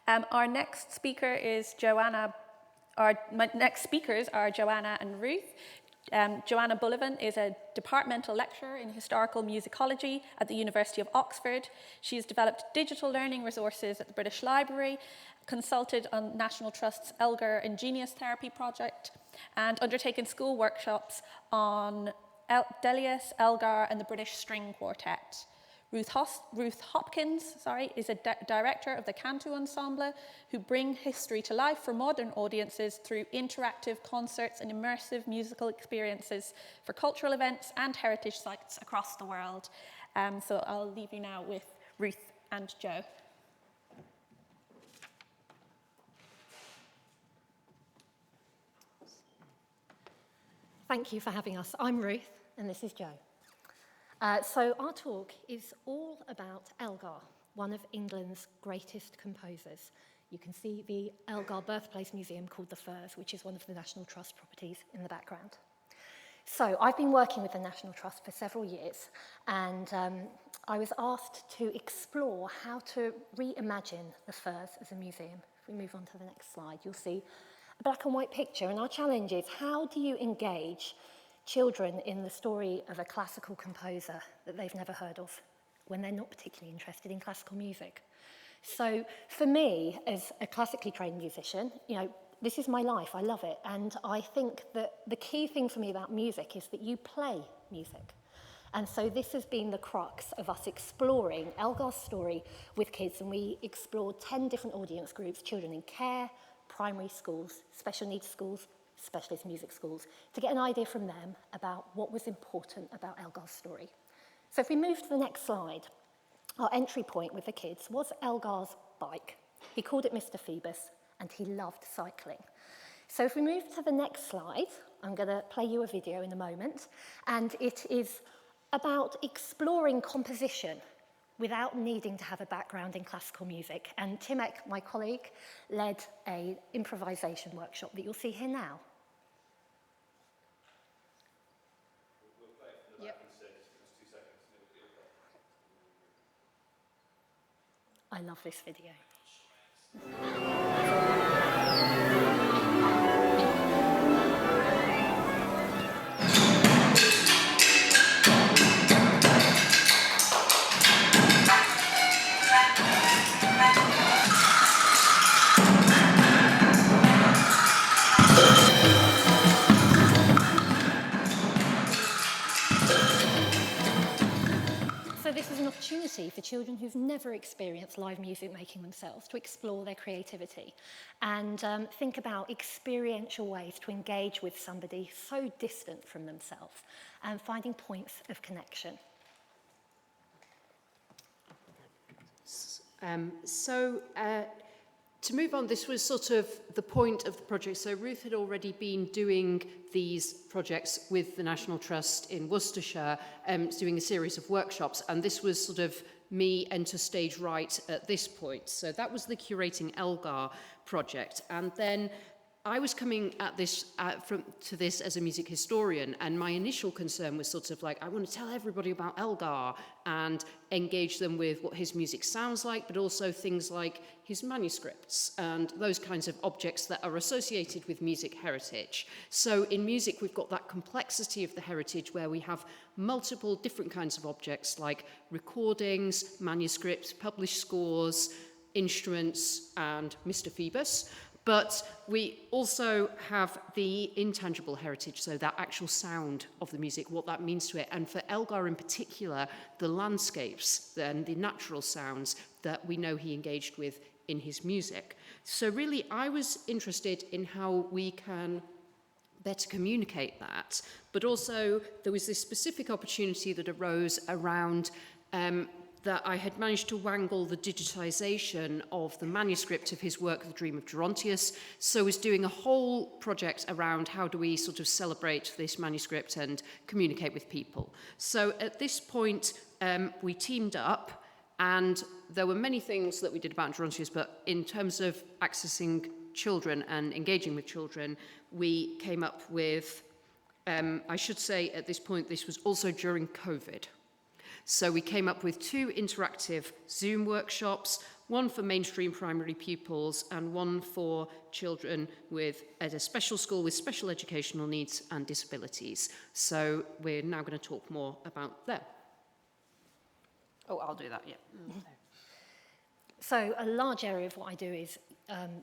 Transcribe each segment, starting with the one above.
Our next speaker is Joanna. My next speakers are Joanna and Ruth. Joanna Bullivant is a departmental lecturer in historical musicology at the University of Oxford. She has developed digital learning resources at the British Library, consulted on National Trust's Elgar Ingenious Therapy project, and undertaken school workshops on Delius, Elgar, and the British String Quartet. Ruth Hopkins is a director of the Cantu Ensemble, who bring history to life for modern audiences through interactive concerts and immersive musical experiences for cultural events and heritage sites across the world. So I'll leave you now with Ruth and Jo. Thank you for having us. I'm Ruth, and this is Jo. So our talk is all about Elgar, one of England's greatest composers. You can see the Elgar Birthplace Museum called the Firs, which is one of the National Trust properties in the background. So I've been working with the National Trust for several years, and I was asked to explore how to reimagine the Firs as a museum. If we move on to the next slide, you'll see a black and white picture, and our challenge is, how do you engage children in the story of a classical composer that they've never heard of when they're not particularly interested in classical music? So for me, as a classically trained musician, this is my life, I love it. And I think that the key thing for me about music is that you play music. And so this has been the crux of us exploring Elgar's story with kids, and we explored 10 different audience groups: children in care, primary schools, special needs schools, specialist music schools, to get an idea from them about what was important about Elgar's story. So if we move to the next slide, our entry point with the kids was Elgar's bike. He called it Mr. Phoebus, and he loved cycling. So if we move to the next slide, I'm going to play you a video in a moment, and it is about exploring composition without needing to have a background in classical music. And Timek, my colleague, led an improvisation workshop that you'll see here now. I love this video. This is an opportunity for children who've never experienced live music making themselves to explore their creativity and think about experiential ways to engage with somebody so distant from themselves and finding points of connection. To move on, this was sort of the point of the project. So Ruth had already been doing these projects with the National Trust in Worcestershire, doing a series of workshops, and this was sort of me enter stage right at this point. So that was the Curating Elgar project. And then I was coming at this to this as a music historian, and my initial concern was sort of like, I want to tell everybody about Elgar and engage them with what his music sounds like, but also things like his manuscripts and those kinds of objects that are associated with music heritage. So in music, we've got that complexity of the heritage where we have multiple different kinds of objects like recordings, manuscripts, published scores, instruments, and Mr. Phoebus. But we also have the intangible heritage, so that actual sound of the music, what that means to it. And for Elgar in particular, the landscapes and the natural sounds that we know he engaged with in his music. So really, I was interested in how we can better communicate that. But also, there was this specific opportunity that arose around that I had managed to wangle the digitization of the manuscript of his work, The Dream of Gerontius. So I was doing a whole project around how do we sort of celebrate this manuscript and communicate with people. So at this point, we teamed up, and there were many things that we did about Gerontius, but in terms of accessing children and engaging with children, we came up with, I should say at this point, this was also during COVID. So we came up with 2 interactive Zoom workshops, one for mainstream primary pupils and one for children at a special school with special educational needs and disabilities. So we're now going to talk more about them. Oh, I'll do that, yeah. So a large area of what I do is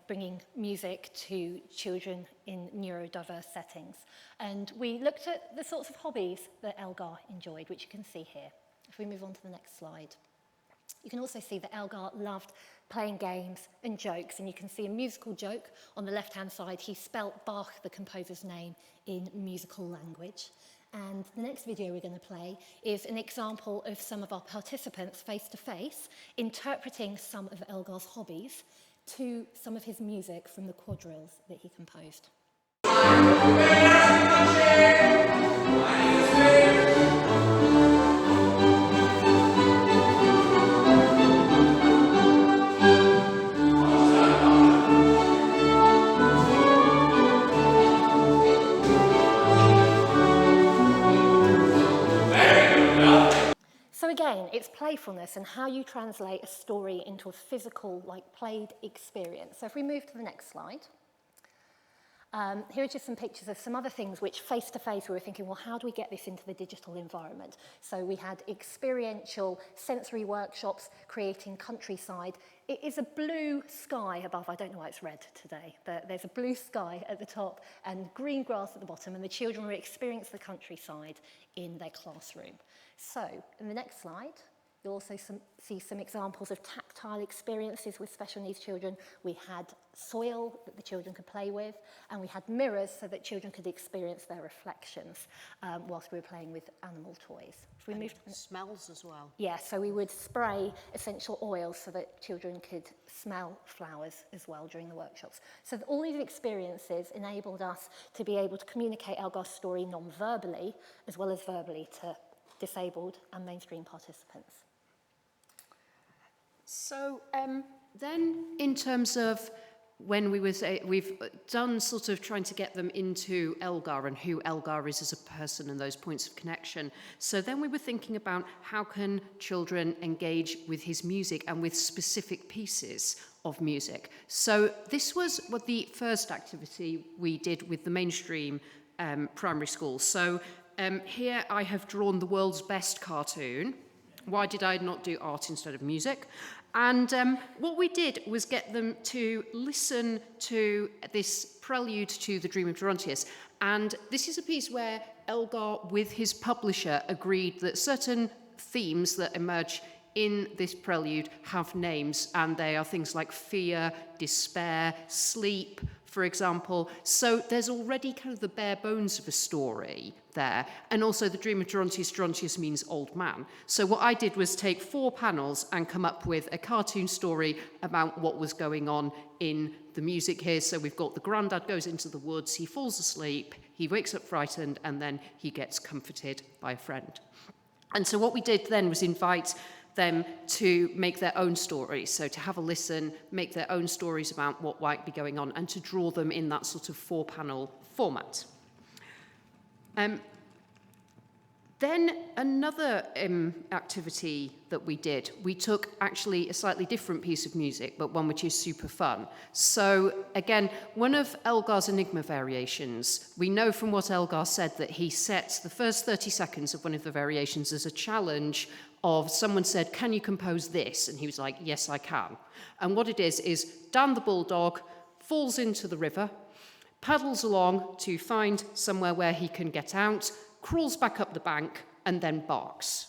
bringing music to children in neurodiverse settings. And we looked at the sorts of hobbies that Elgar enjoyed, which you can see here. If we move on to the next slide. You can also see that Elgar loved playing games and jokes, and you can see a musical joke on the left-hand side. He spelt Bach, the composer's name, in musical language. And the next video we're going to play is an example of some of our participants face-to-face interpreting some of Elgar's hobbies to some of his music from the quadrilles that he composed. So again, it's playfulness and how you translate a story into a physical, played experience. So if we move to the next slide. Here are just some pictures of some other things which face-to-face we were thinking, well, how do we get this into the digital environment? So we had experiential sensory workshops creating countryside. It is a blue sky above. I don't know why it's red today, but there's a blue sky at the top and green grass at the bottom, and the children will experience the countryside in their classroom. So in the next slide, you'll also see some examples of tactile experiences with special needs children. We had soil that the children could play with, and we had mirrors so that children could experience their reflections whilst we were playing with animal toys. If we move to smells as well. Yeah, so we would spray essential oils so that children could smell flowers as well during the workshops. So all these experiences enabled us to be able to communicate Elgar's story non-verbally as well as verbally to disabled and mainstream participants. So then in terms of when we've done sort of trying to get them into Elgar and who Elgar is as a person and those points of connection. So then we were thinking about how can children engage with his music and with specific pieces of music. So this was what the first activity we did with the mainstream primary school. So here I have drawn the world's best cartoon. Why did I not do art instead of music? And what we did was get them to listen to this prelude to The Dream of Gerontius. And this is a piece where Elgar, with his publisher, agreed that certain themes that emerge in this prelude have names, and they are things like fear, despair, sleep, for example. So there's already kind of the bare bones of a story there. And also The Dream of Gerontius, Gerontius means old man. So what I did was take 4 panels and come up with a cartoon story about what was going on in the music here. So we've got the granddad goes into the woods, he falls asleep, he wakes up frightened, and then he gets comforted by a friend. And so what we did then was invite them to make their own stories, so to have a listen, make their own stories about what might be going on, and to draw them in that sort of 4-panel format. Then another activity that we did, we took actually a slightly different piece of music, but one which is super fun. So again, one of Elgar's Enigma variations, we know from what Elgar said that he sets the first 30 seconds of one of the variations as a challenge of someone said, can you compose this? And he was like, yes, I can. And what it is Dan the bulldog falls into the river, paddles along to find somewhere where he can get out, crawls back up the bank, and then barks.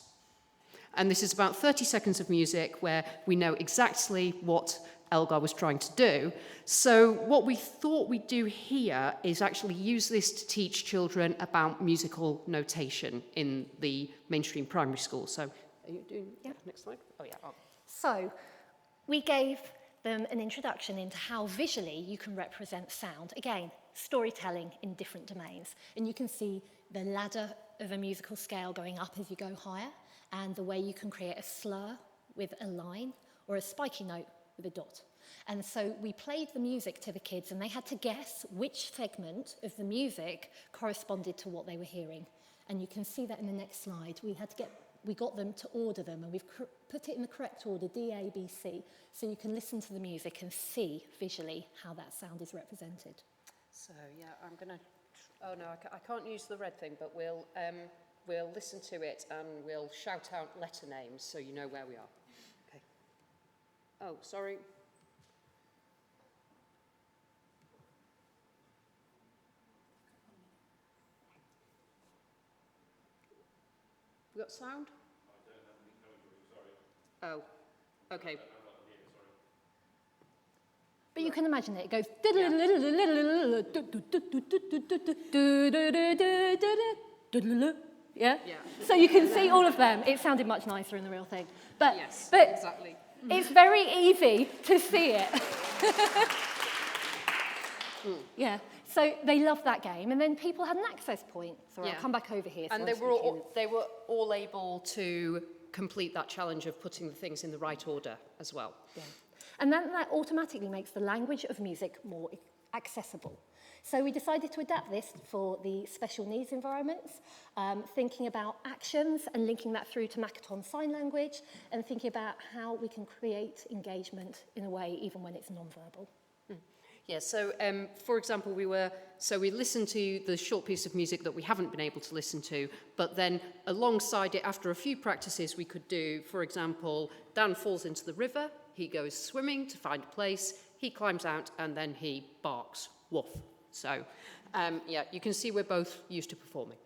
And this is about 30 seconds of music where we know exactly what Elgar was trying to do. So what we thought we'd do here is actually use this to teach children about musical notation in the mainstream primary school. So are you doing next slide? Oh, yeah. Oh. So we gave them an introduction into how visually you can represent sound. Again, storytelling in different domains. And you can see the ladder of a musical scale going up as you go higher, and the way you can create a slur with a line or a spiky note with a dot. And so we played the music to the kids, and they had to guess which segment of the music corresponded to what they were hearing. And you can see that in the next slide. We had to get we got them to order them, and we've put it in the correct order, D, A, B, C, so you can listen to the music and see visually how that sound is represented. So, yeah, I'm going to... Oh, no, I can't use the red thing, but we'll listen to it and we'll shout out letter names so you know where we are. Okay. Oh, sorry. We got sound? I don't have any coming through, sorry. Oh, okay. But you can imagine it goes... Yeah? Yeah. So you can see all of them. It sounded much nicer in the real thing. But, Yes, but exactly. it's very easy to see it. Yeah. So they loved that game. And then people had an access point. So Yeah. I'll come back over here. So And they were all able to complete that challenge of putting the things in the right order as well. Yeah. And then that automatically makes the language of music more accessible. So we decided to adapt this for the special needs environments, thinking about actions and linking that through to Makaton Sign Language, and thinking about how we can create engagement in a way even when it's non-verbal. Yeah, so for example, we listened to the short piece of music that we haven't been able to listen to, but then alongside it, after a few practices, we could do, for example, Dan falls into the river, he goes swimming to find a place, he climbs out, and then he barks, woof. So, yeah, you can see we're both used to performing.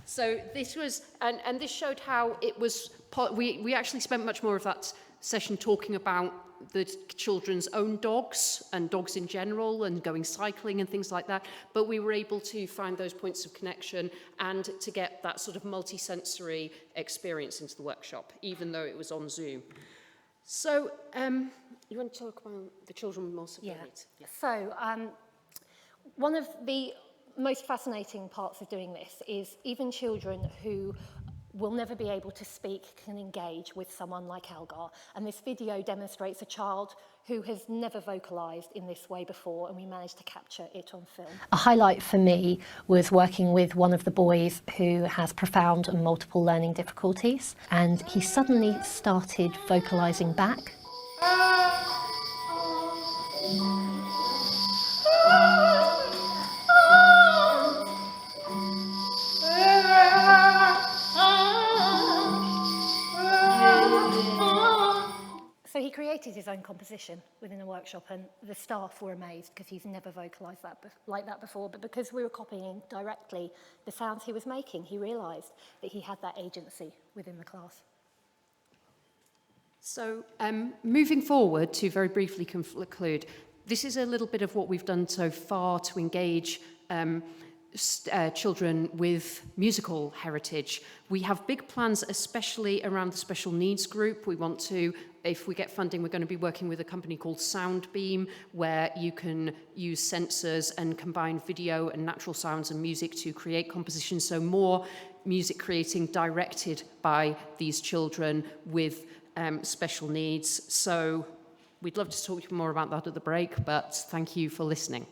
So this was, and this showed how it was, we actually spent much more of that session talking about the children's own dogs and dogs in general and going cycling and things like that, but we were able to find those points of connection and to get that sort of multi-sensory experience into the workshop, even though it was on Zoom. So, you want to talk about the children with more severe needs? Yeah. So, one of the most fascinating parts of doing this is even children who will never be able to speak can engage with someone like Elgar. And this video demonstrates a child who has never vocalised in this way before, and we managed to capture it on film. A highlight for me was working with one of the boys who has profound and multiple learning difficulties, and he suddenly started vocalising back. So he created his own composition within a workshop, and the staff were amazed because he's never vocalised that like that before. But because we were copying directly the sounds he was making, he realised that he had that agency within the class. So, moving forward to very briefly conclude, this is a little bit of what we've done so far to engage children with musical heritage. We have big plans, especially around the special needs group. We want to, if we get funding, we're going to be working with a company called Soundbeam, where you can use sensors and combine video and natural sounds and music to create compositions. So more music creating directed by these children with special needs. So we'd love to talk to you more about that at the break, but thank you for listening.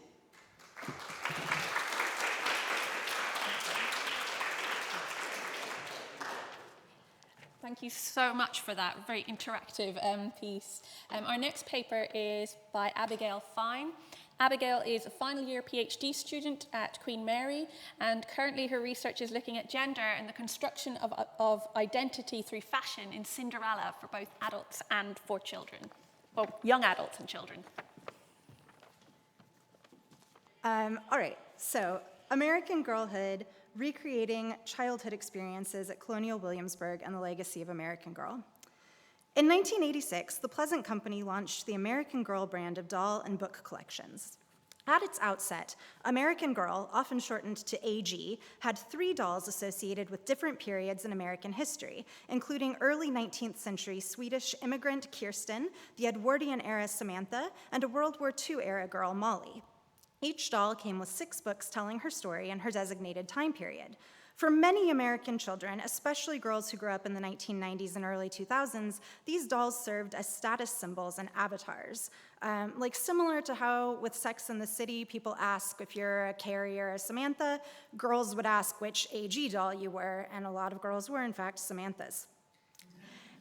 Thank you so much for that very interactive piece. Our next paper is by Abigail Fine. Abigail is a final year PhD student at Queen Mary, and currently her research is looking at gender and the construction of identity through fashion in Cinderella for both adults and for children, or young adults and children. All right, so American Girlhood, recreating childhood experiences at Colonial Williamsburg and the legacy of American Girl. In 1986, the Pleasant Company launched the American Girl brand of doll and book collections. At its outset, American Girl, often shortened to AG, had 3 dolls associated with different periods in American history, including early 19th century Swedish immigrant Kirsten, the Edwardian-era Samantha, and a World War II-era girl, Molly. Each doll came with 6 books telling her story and her designated time period. For many American children, especially girls who grew up in the 1990s and early 2000s, these dolls served as status symbols and avatars. Like similar to how with Sex and the City, people ask if you're a Carrie or a Samantha, girls would ask which AG doll you were, and a lot of girls were, in fact, Samantha's.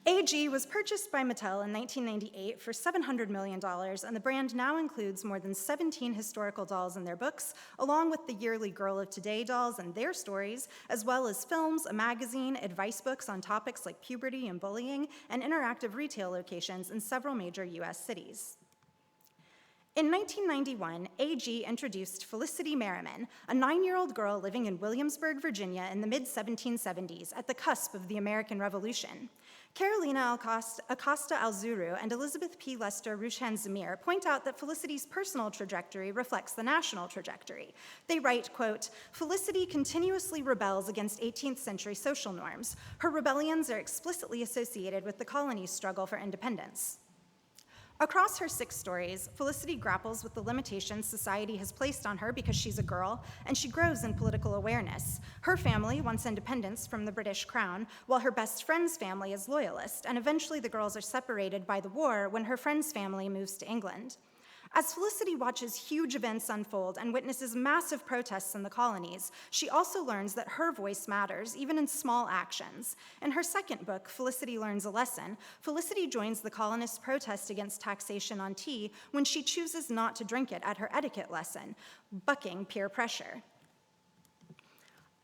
AG was purchased by Mattel in 1998 for $700 million, and the brand now includes more than 17 historical dolls in their books, along with the yearly Girl of Today dolls and their stories, as well as films, a magazine, advice books on topics like puberty and bullying, and interactive retail locations in several major US cities. In 1991, AG introduced Felicity Merriman, a 9-year-old girl living in Williamsburg, Virginia in the mid-1770s at the cusp of the American Revolution. Carolina Acosta Alzuru and Elizabeth P. Lester Rushan Zamir point out that Felicity's personal trajectory reflects the national trajectory. They write, quote, "Felicity continuously rebels against 18th century social norms. Her rebellions are explicitly associated with the colony's struggle for independence." Across her 6 stories, Felicity grapples with the limitations society has placed on her because she's a girl, and she grows in political awareness. Her family wants independence from the British Crown, while her best friend's family is loyalist, and eventually the girls are separated by the war when her friend's family moves to England. As Felicity watches huge events unfold and witnesses massive protests in the colonies, she also learns that her voice matters, even in small actions. In her second book, Felicity Learns a Lesson, Felicity joins the colonists' protest against taxation on tea when she chooses not to drink it at her etiquette lesson, bucking peer pressure.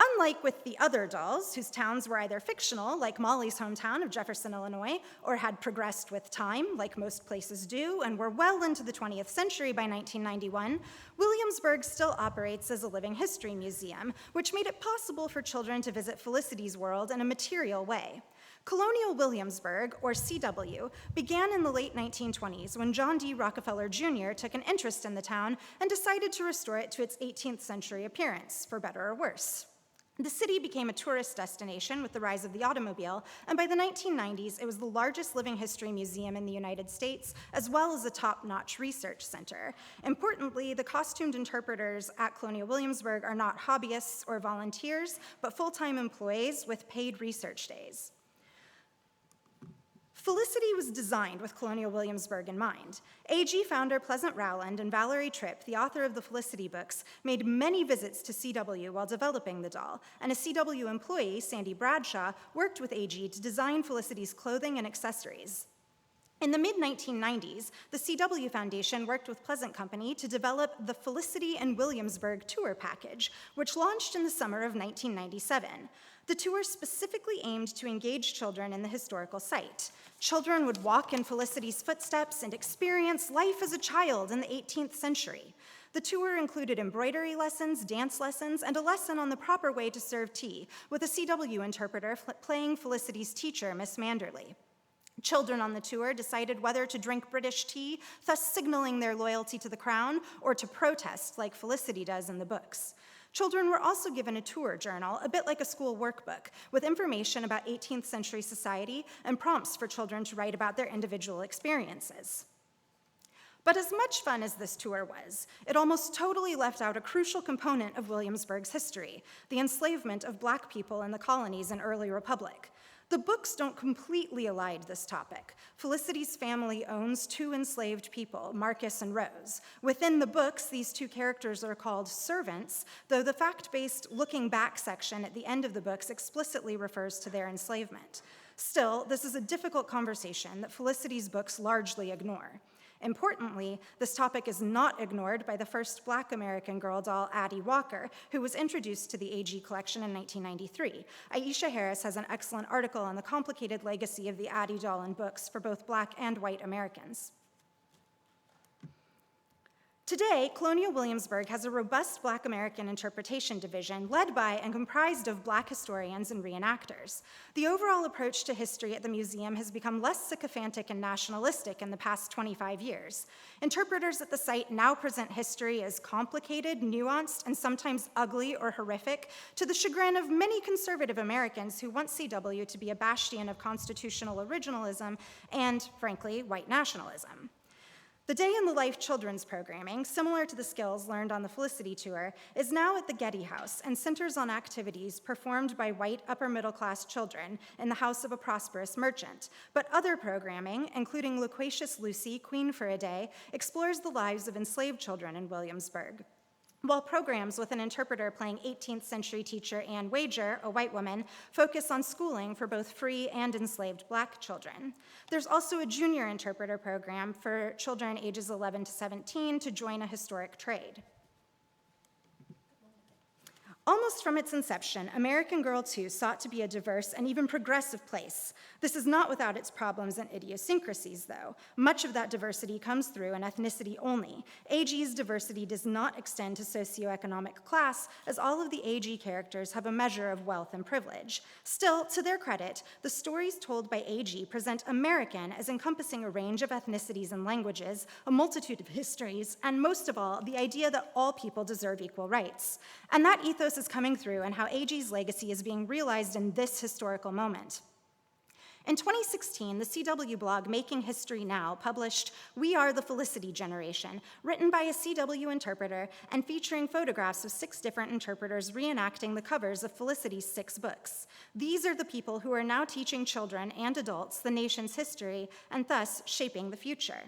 Unlike with the other dolls, whose towns were either fictional, like Molly's hometown of Jefferson, Illinois, or had progressed with time, like most places do, and were well into the 20th century by 1991, Williamsburg still operates as a living history museum, which made it possible for children to visit Felicity's world in a material way. Colonial Williamsburg, or CW, began in the late 1920s when John D. Rockefeller Jr. took an interest in the town and decided to restore it to its 18th century appearance, for better or worse. The city became a tourist destination with the rise of the automobile, and by the 1990s, it was the largest living history museum in the United States, as well as a top-notch research center. Importantly, the costumed interpreters at Colonial Williamsburg are not hobbyists or volunteers, but full-time employees with paid research days. Felicity was designed with Colonial Williamsburg in mind. AG founder Pleasant Rowland and Valerie Tripp, the author of the Felicity books, made many visits to CW while developing the doll, and a CW employee, Sandy Bradshaw, worked with AG to design Felicity's clothing and accessories. In the mid-1990s, the CW Foundation worked with Pleasant Company to develop the Felicity and Williamsburg tour package, which launched in the summer of 1997. The tour specifically aimed to engage children in the historical site. Children would walk in Felicity's footsteps and experience life as a child in the 18th century. The tour included embroidery lessons, dance lessons, and a lesson on the proper way to serve tea, with a CW interpreter playing Felicity's teacher, Miss Manderley. Children on the tour decided whether to drink British tea, thus signaling their loyalty to the crown, or to protest like Felicity does in the books. Children were also given a tour journal, a bit like a school workbook, with information about 18th century society and prompts for children to write about their individual experiences. But as much fun as this tour was, it almost totally left out a crucial component of Williamsburg's history, the enslavement of Black people in the colonies and early republic. The books don't completely elide this topic. Felicity's family owns 2 enslaved people, Marcus and Rose. Within the books, these 2 characters are called servants, though the fact-based looking back section at the end of the books explicitly refers to their enslavement. Still, this is a difficult conversation that Felicity's books largely ignore. Importantly, this topic is not ignored by the first Black American girl doll, Addie Walker, who was introduced to the AG collection in 1993. Aisha Harris has an excellent article on the complicated legacy of the Addie doll in books for both Black and white Americans. Today, Colonial Williamsburg has a robust Black American interpretation division led by and comprised of Black historians and reenactors. The overall approach to history at the museum has become less sycophantic and nationalistic in the past 25 years. Interpreters at the site now present history as complicated, nuanced, and sometimes ugly or horrific, to the chagrin of many conservative Americans who want CW to be a bastion of constitutional originalism and, frankly, white nationalism. The Day in the Life children's programming, similar to the skills learned on the Felicity Tour, is now at the Getty House and centers on activities performed by white upper-middle-class children in the house of a prosperous merchant. But other programming, including Loquacious Lucy, Queen for a Day, explores the lives of enslaved children in Williamsburg. While programs with an interpreter playing 18th century teacher Anne Wager, a white woman, focus on schooling for both free and enslaved Black children. There's also a junior interpreter program for children ages 11 to 17 to join a historic trade. Almost from its inception, American Girl 2 sought to be a diverse and even progressive place. This is not without its problems and idiosyncrasies, though. Much of that diversity comes through in ethnicity only. AG's diversity does not extend to socioeconomic class, as all of the AG characters have a measure of wealth and privilege. Still, to their credit, the stories told by AG present American as encompassing a range of ethnicities and languages, a multitude of histories, and most of all, the idea that all people deserve equal rights. And that ethos is coming through and how AG's legacy is being realized in this historical moment. In 2016, the CW blog Making History Now published We Are the Felicity Generation, written by a CW interpreter and featuring photographs of 6 different interpreters reenacting the covers of Felicity's 6 books. These are the people who are now teaching children and adults the nation's history and thus shaping the future.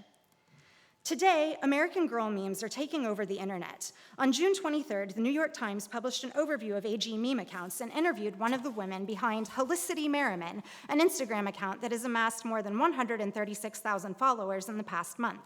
Today, American Girl memes are taking over the internet. On June 23rd, the New York Times published an overview of AG meme accounts and interviewed one of the women behind Felicity Merriman, an Instagram account that has amassed more than 136,000 followers in the past month.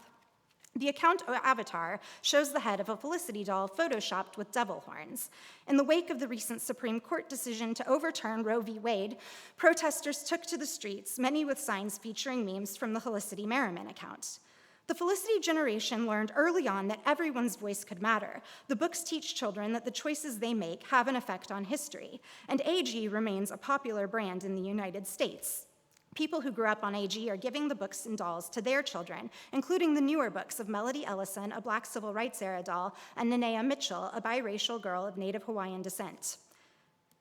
The account avatar shows the head of a Felicity doll photoshopped with devil horns. In the wake of the recent Supreme Court decision to overturn Roe v. Wade, protesters took to the streets, many with signs featuring memes from the Felicity Merriman account. The Felicity generation learned early on that everyone's voice could matter. The books teach children that the choices they make have an effect on history, and AG remains a popular brand in the United States. People who grew up on AG are giving the books and dolls to their children, including the newer books of Melody Ellison, a Black civil rights era doll, and Nenea Mitchell, a biracial girl of Native Hawaiian descent.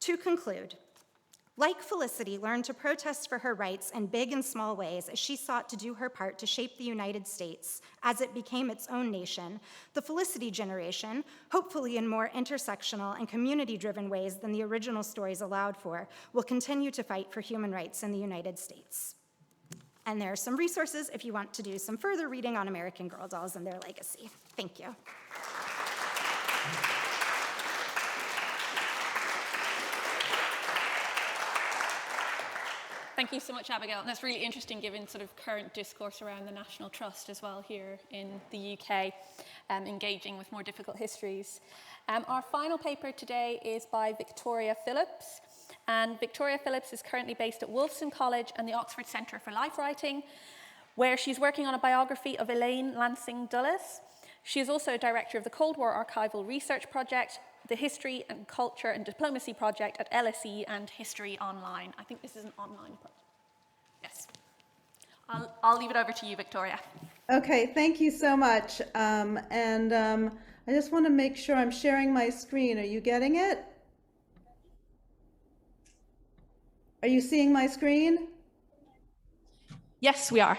To conclude, like Felicity learned to protest for her rights in big and small ways as she sought to do her part to shape the United States as it became its own nation, the Felicity generation, hopefully in more intersectional and community-driven ways than the original stories allowed for, will continue to fight for human rights in the United States. And there are some resources if you want to do some further reading on American Girl dolls and their legacy. Thank you. Thank you so much, Abigail. And that's really interesting given sort of current discourse around the National Trust as well here in the UK, engaging with more difficult histories. Our final paper today is by Victoria Phillips. And Victoria Phillips is currently based at Wolfson College and the Oxford Centre for Life Writing, where she's working on a biography of Elaine Lansing Dulles. She is also director of the Cold War Archival Research Project, the History and Culture and Diplomacy Project at LSE, and History Online. I think this is an online project. Yes. I'll leave it over to you, Victoria. Okay, thank you so much. I just want to make sure I'm sharing my screen. Are you getting it? Are you seeing my screen? Yes, we are.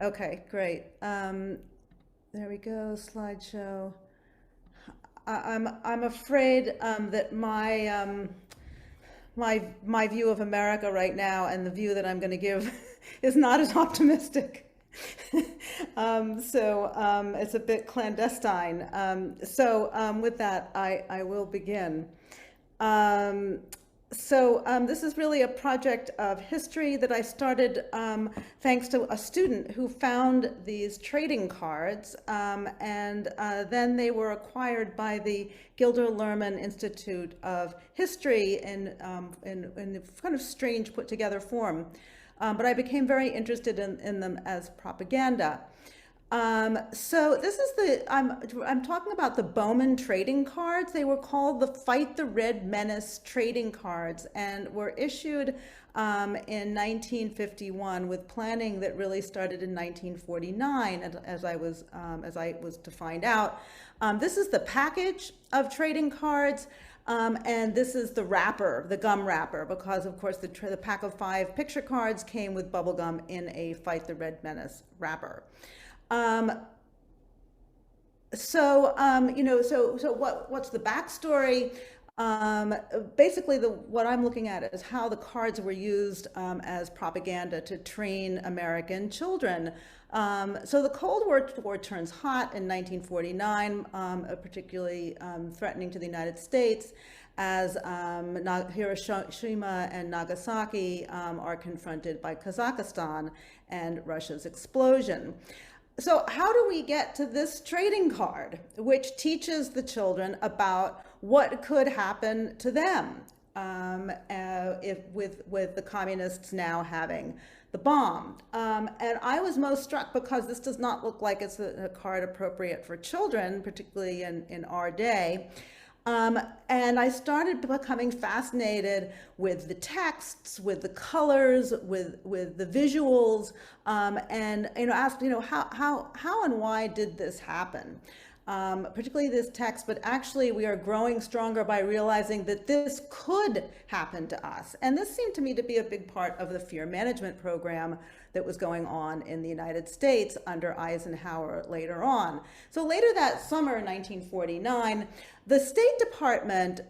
Okay, great. There we go, slideshow. I'm afraid that my view of America right now and the view that I'm going to give is not as optimistic. It's a bit clandestine. With that, I will begin. This is really a project of history that I started thanks to a student who found these trading cards, then they were acquired by the Gilder Lehrman Institute of History in kind of strange put together form. But I became very interested in them as propaganda. This is I'm talking about the Bowman trading cards. They were called the Fight the Red Menace trading cards and were issued in 1951 with planning that really started in 1949, as I was to find out. This is the package of trading cards. And this is the wrapper, the gum wrapper, because of course the pack of 5 picture cards came with bubblegum in a Fight the Red Menace wrapper. So, what's the backstory? Basically, what I'm looking at is how the cards were used as propaganda to train American children. So the Cold War turns hot in 1949, particularly threatening to the United States, as Hiroshima and Nagasaki are confronted by Kazakhstan and Russia's explosion. So how do we get to this trading card, which teaches the children about what could happen to them with the communists now having the bomb? And I was most struck because this does not look like it's a card appropriate for children, particularly in our day. And I started becoming fascinated with the texts, with the colors, with the visuals, and asked how and why did this happen? Particularly this text, but actually we are growing stronger by realizing that this could happen to us. And this seemed to me to be a big part of the fear management program that was going on in the United States under Eisenhower later on. So later that summer, 1949, the State Department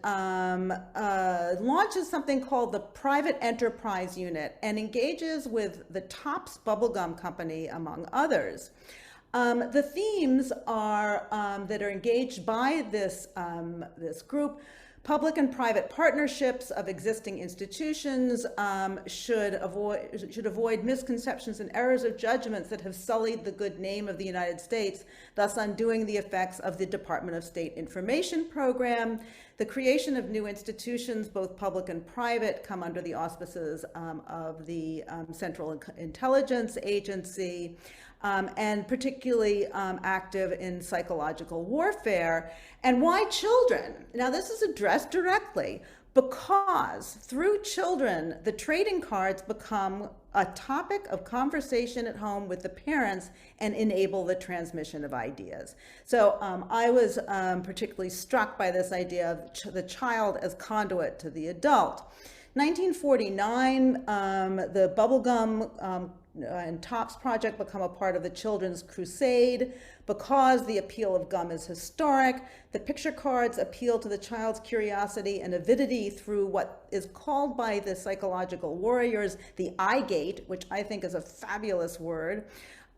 launches something called the Private Enterprise Unit and engages with the Topps Bubblegum Company, among others. The themes are that are engaged by this group: public and private partnerships of existing institutions should avoid misconceptions and errors of judgments that have sullied the good name of the United States, thus undoing the effects of the Department of State Information Program. The creation of new institutions, both public and private, come under the auspices of the Central Intelligence Agency. And particularly active in psychological warfare. And why children? Now, this is addressed directly because through children, the trading cards become a topic of conversation at home with the parents and enable the transmission of ideas. So I was particularly struck by this idea of the child as conduit to the adult. 1949, the bubblegum and Topps project become a part of the Children's Crusade. Because the appeal of gum is historic, the picture cards appeal to the child's curiosity and avidity through what is called by the psychological warriors the eye gate, which I think is a fabulous word.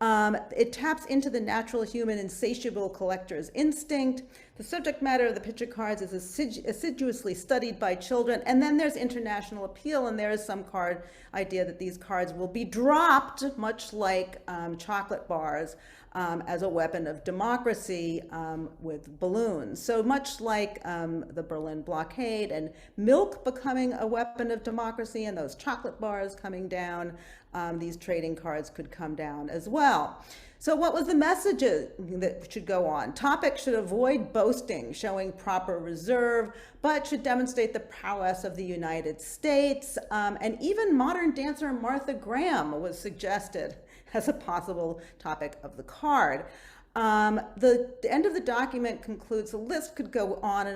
It taps into the natural human insatiable collector's instinct. The subject matter of the picture cards is assiduously studied by children. And then there's international appeal, and there is some card idea that these cards will be dropped, much like chocolate bars, as a weapon of democracy with balloons. So much like the Berlin blockade and milk becoming a weapon of democracy and those chocolate bars coming down, these trading cards could come down as well. So what was the message that should go on? Topics should avoid boasting, showing proper reserve, but should demonstrate the prowess of the United States. And even modern dancer Martha Graham was suggested as a possible topic of the card. The end of the document concludes the list could go on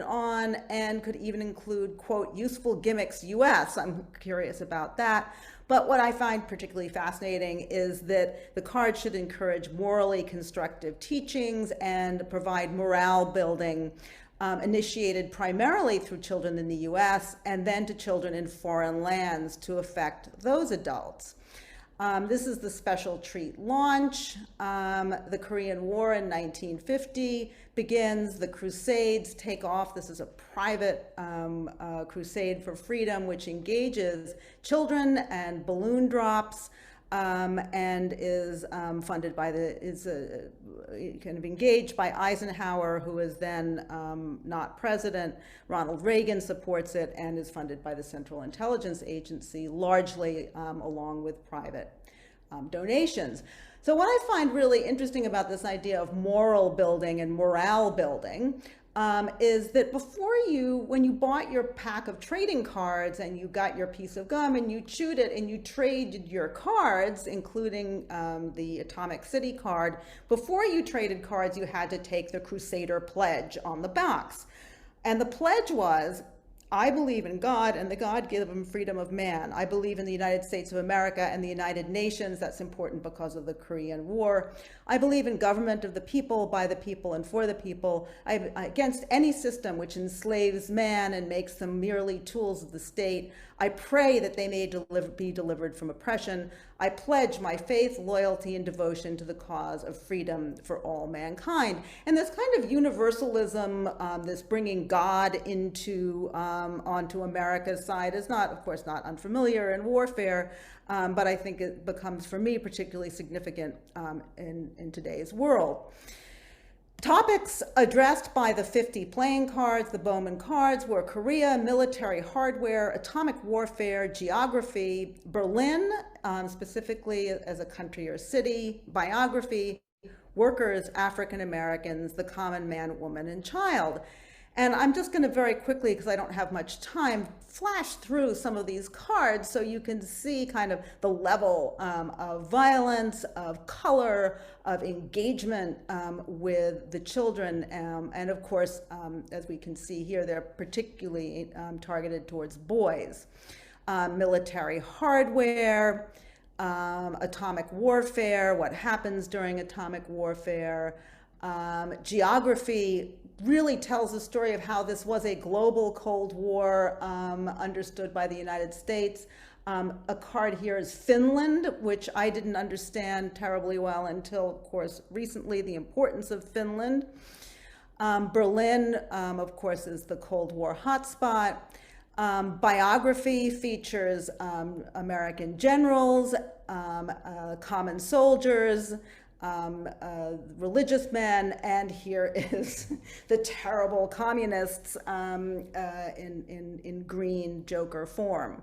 and could even include, quote, useful gimmicks US. I'm curious about that. But what I find particularly fascinating is that the card should encourage morally constructive teachings and provide morale building initiated primarily through children in the US and then to children in foreign lands to affect those adults. This is the special treat launch. The Korean War in 1950 begins. The Crusades take off. This is a private crusade for freedom, which engages children and balloon drops, and is funded by kind of engaged by Eisenhower, who is then not president. Ronald Reagan supports it and is funded by the Central Intelligence Agency, largely along with private donations. So what I find really interesting about this idea of moral building and morale building is that when you bought your pack of trading cards and you got your piece of gum and you chewed it and you traded your cards, including the Atomic City card, before you traded cards, you had to take the Crusader pledge on the box. And the pledge was, I believe in God and the God-given freedom of man. I believe in the United States of America and the United Nations. That's important because of the Korean War. I believe in government of the people, by the people, and for the people. Against any system which enslaves man and makes them merely tools of the state. I pray that they may be delivered from oppression. I pledge my faith, loyalty, and devotion to the cause of freedom for all mankind. And this kind of universalism, this bringing God onto America's side is not, of course, not unfamiliar in warfare, but I think it becomes, for me, particularly significant in today's world. Topics addressed by the 50 playing cards, the Bowman cards, were Korea, military hardware, atomic warfare, geography, Berlin, specifically as a country or city, biography, workers, African Americans, the common man, woman, and child. And I'm just going to very quickly, because I don't have much time, flash through some of these cards so you can see kind of the level of violence, of color, of engagement with the children. And of course, as we can see here, they're particularly targeted towards boys. Military hardware, atomic warfare, what happens during atomic warfare, geography, really tells the story of how this was a global Cold War understood by the United States. A card here is Finland, which I didn't understand terribly well until, of course, recently, the importance of Finland. Berlin, of course, is the Cold War hotspot. Biography features American generals, common soldiers, religious men, and here is the terrible communists in green Joker form.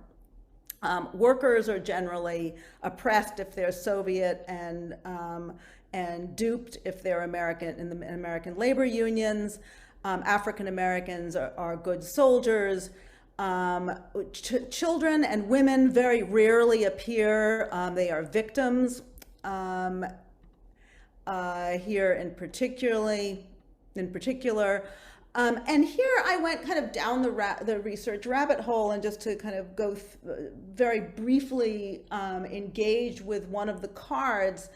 Workers are generally oppressed if they're Soviet and duped if they're American in the American labor unions. African Americans are good soldiers. Children and women very rarely appear. They are victims. Here in particular. And here I went kind of down the research rabbit hole, and just to kind of go very briefly engage with one of the cards.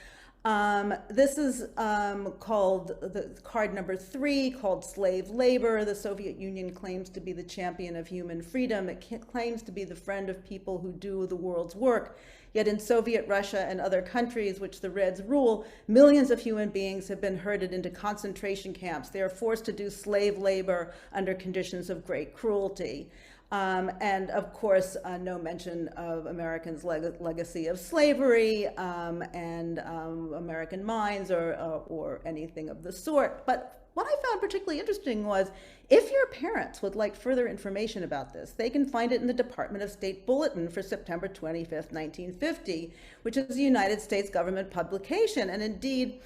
This is called the card number 3, called Slave Labor. The Soviet Union claims to be the champion of human freedom. It claims to be the friend of people who do the world's work. Yet in Soviet Russia and other countries which the Reds rule, millions of human beings have been herded into concentration camps. They are forced to do slave labor under conditions of great cruelty. And of course, no mention of Americans' legacy of slavery and American mines or anything of the sort. But what I found particularly interesting was, if your parents would like further information about this, they can find it in the Department of State Bulletin for September 25th, 1950, which is a United States government publication. And indeed,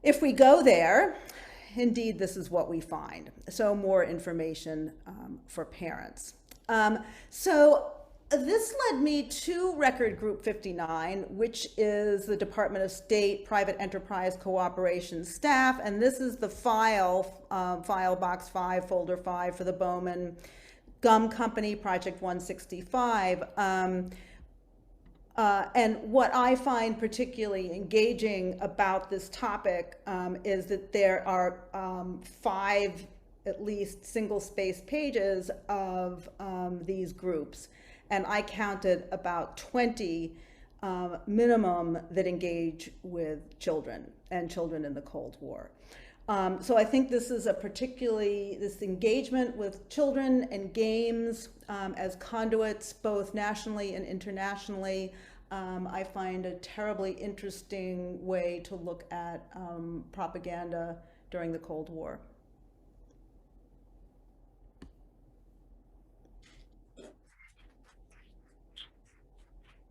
if we go there, indeed, this is what we find. So more information for parents. So this led me to Record Group 59, which is the Department of State Private Enterprise Cooperation staff. And this is the file box 5, folder 5 for the Bowman Gum Company, Project 165. And what I find particularly engaging about this topic is that there are 5, at least, single-spaced pages of these groups. And I counted about 20 minimum that engage with children and children in the Cold War. So I think this is this engagement with children and games as conduits, both nationally and internationally, I find a terribly interesting way to look at propaganda during the Cold War.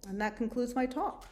And that concludes my talk.